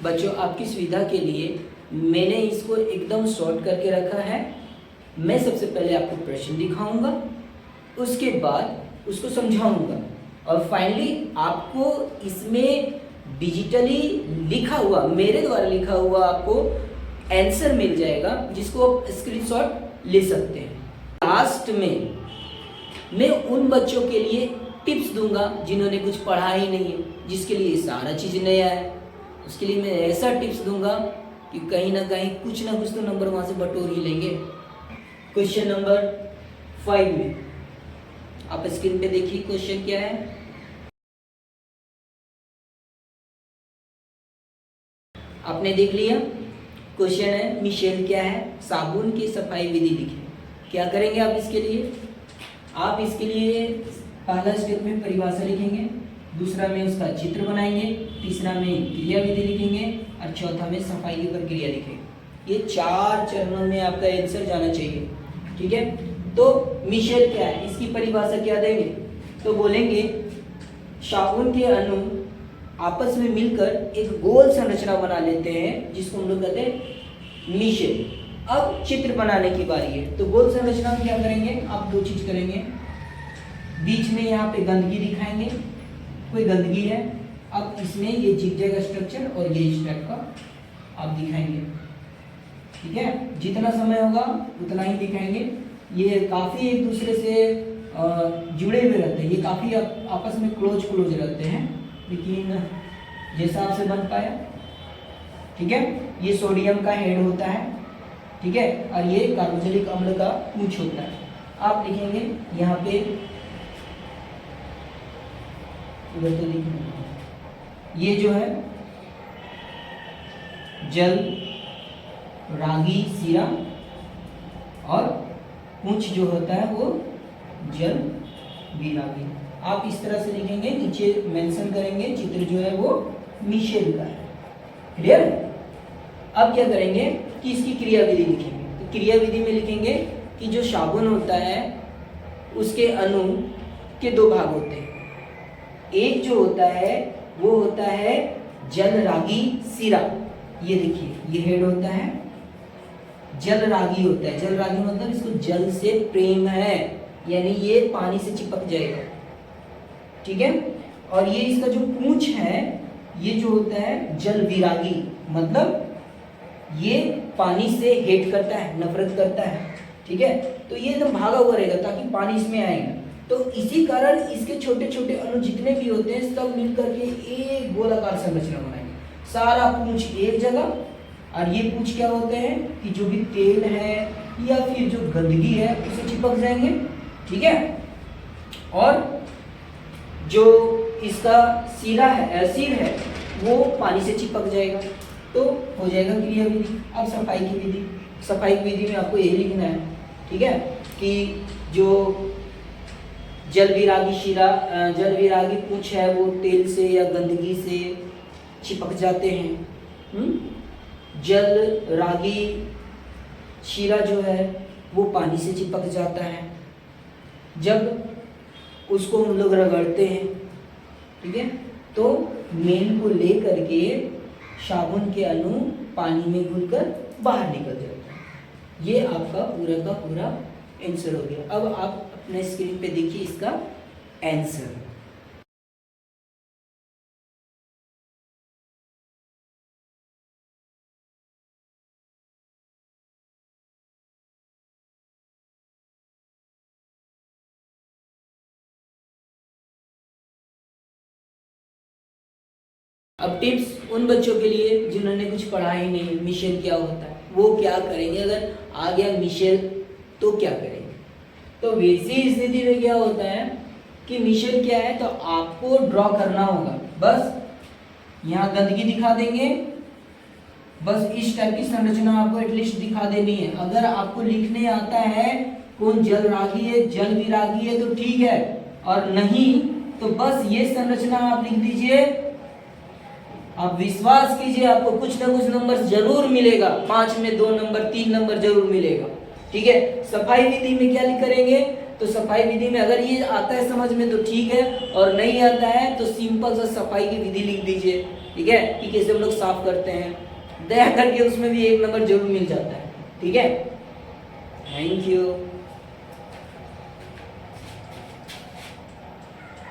बच्चों आपकी सुविधा के लिए मैंने इसको एकदम शॉर्ट करके रखा है। मैं सबसे पहले आपको प्रश्न दिखाऊंगा, उसके बाद उसको समझाऊंगा और फाइनली आपको इसमें डिजिटली लिखा हुआ, मेरे द्वारा लिखा हुआ आपको आंसर मिल जाएगा, जिसको आप स्क्रीनशॉट ले सकते हैं। लास्ट में मैं उन बच्चों के लिए टिप्स दूंगा जिन्होंने कुछ पढ़ा ही नहीं है, जिसके लिए सारा चीज़ नया है। उसके लिए मैं ऐसा टिप्स दूंगा कि कहीं ना कहीं कुछ ना कुछ तो नंबर वहाँ से बटोर ही लेंगे। क्वेश्चन नंबर 5 में आप स्क्रीन पे देखिए क्वेश्चन क्या है। आपने देख लिया। क्वेश्चन है मिशेल क्या है, साबुन की सफाई विधि लिखें। क्या करेंगे आप इसके लिए? आप इसके लिए पहला स्टेप में परिभाषा लिखेंगे, दूसरा में उसका चित्र बनाएंगे, तीसरा में क्रिया विधि लिखेंगे और चौथा में सफाई की प्रक्रिया लिखेंगे। ये 4 चरणों में आपका आंसर जाना चाहिए। ठीक है, तो मिशेल क्या है, इसकी परिभाषा क्या देंगे? तो बोलेंगे साबुन के अणु आपस में मिलकर एक गोल संरचना बना लेते हैं, जिसको हम लोग कहते हैं मिशेल। अब चित्र बनाने की बारी है, तो गोल संरचना में क्या करेंगे आप? 2 चीज करेंगे। बीच में यहाँ पे गंदगी दिखाएंगे, कोई गंदगी है। अब इसमें ये जिगजैग स्ट्रक्चर और ये इस टाइप का आप दिखाएंगे। ठीक है, जितना समय होगा उतना ही दिखाएंगे। ये काफ़ी एक दूसरे से जुड़े हुए रहते हैं, ये काफ़ी आपस में क्लोज रहते हैं, लेकिन जैसा आपसे बन पाया। ठीक है, ये सोडियम का हेड होता है, ठीक है, और ये कार्बोक्सिलिक अम्ल का पूंछ होता है। आप लिखेंगे यहाँ पे, उधर तो लिखेंगे, ये जो है जल, रागी, सीरा और पूंछ जो होता है वो जल विरागी। आप इस तरह से लिखेंगे, नीचे मेंशन करेंगे चित्र जो है वो मिशेल का है। क्लियर? अब क्या करेंगे कि इसकी क्रिया विधि लिखेंगे। तो क्रिया विधि में लिखेंगे कि जो साबुन होता है उसके अणु के 2 भाग होते हैं। एक जो होता है वो होता है जल, रागी, सीरा। ये देखिए, ये हेड होता है, जल रागी होता है। जल रागी मतलब इसको जल से प्रेम है, यानी ये पानी से चिपक जाएगा। ठीक है, और ये इसका जो पूंछ है ये जो होता है जल विरागी, मतलब ये पानी से हेट करता है, नफरत करता है। ठीक है, तो ये एकदम भागा हुआ रहेगा ताकि पानी इसमें आएगा। तो इसी कारण इसके छोटे छोटे अणु जितने भी होते हैं सब मिलकर के एक गोलाकार संरचना बनाएंगे। सारा पूंछ एक जगह, और ये पूंछ क्या होते हैं कि जो भी तेल है या फिर जो गंदगी है उसे चिपक जाएंगे। ठीक है, और जो इसका सिरा है, सिर है, वो पानी से चिपक जाएगा, तो हो जाएगा क्रिया विधि। अब सफाई की विधि, सफाई की विधि में आपको यही लिखना है। ठीक है, कि जो जल विरागी शिरा, जल विरागी पूंछ है वो तेल से या गंदगी से चिपक जाते हैं। जल रागी शिरा जो है वो पानी से चिपक जाता है जब उसको हम लोग रगड़ते हैं। ठीक है, तो मेन को ले करके साबुन के अणु पानी में घुलकर बाहर निकल जाता है। ये आपका पूरा का पूरा आंसर हो गया। अब आप अपने स्क्रीन पे देखिए इसका आंसर। अब टिप्स उन बच्चों के लिए जिन्होंने कुछ पढ़ा ही नहीं, मिशेल क्या होता है, वो क्या करेंगे? अगर आ गया मिशेल तो क्या करेंगे? तो वैसी स्थिति में क्या होता है कि मिशेल क्या है, तो आपको ड्रॉ करना होगा। बस यहाँ गंदगी दिखा देंगे, बस इस टाइप की संरचना आपको एटलीस्ट दिखा देनी है। अगर आपको लिखने आता है कौन जल रागी है, जल विरागी है तो ठीक है, और नहीं तो बस ये संरचना आप लिख दीजिए। आप विश्वास कीजिए आपको कुछ ना कुछ नंबर जरूर मिलेगा, 5 में 2 नंबर 3 नंबर जरूर मिलेगा। ठीक है, सफाई विधि में क्या करेंगे, तो सफाई विधि में अगर ये आता है समझ में तो ठीक है, और नहीं आता है तो सिंपल सा सफाई की विधि लिख दीजिए, ठीक है, कि कैसे हम लोग साफ करते हैं। दया करके उसमें भी 1 नंबर जरूर मिल जाता है, ठीक है। Thank you.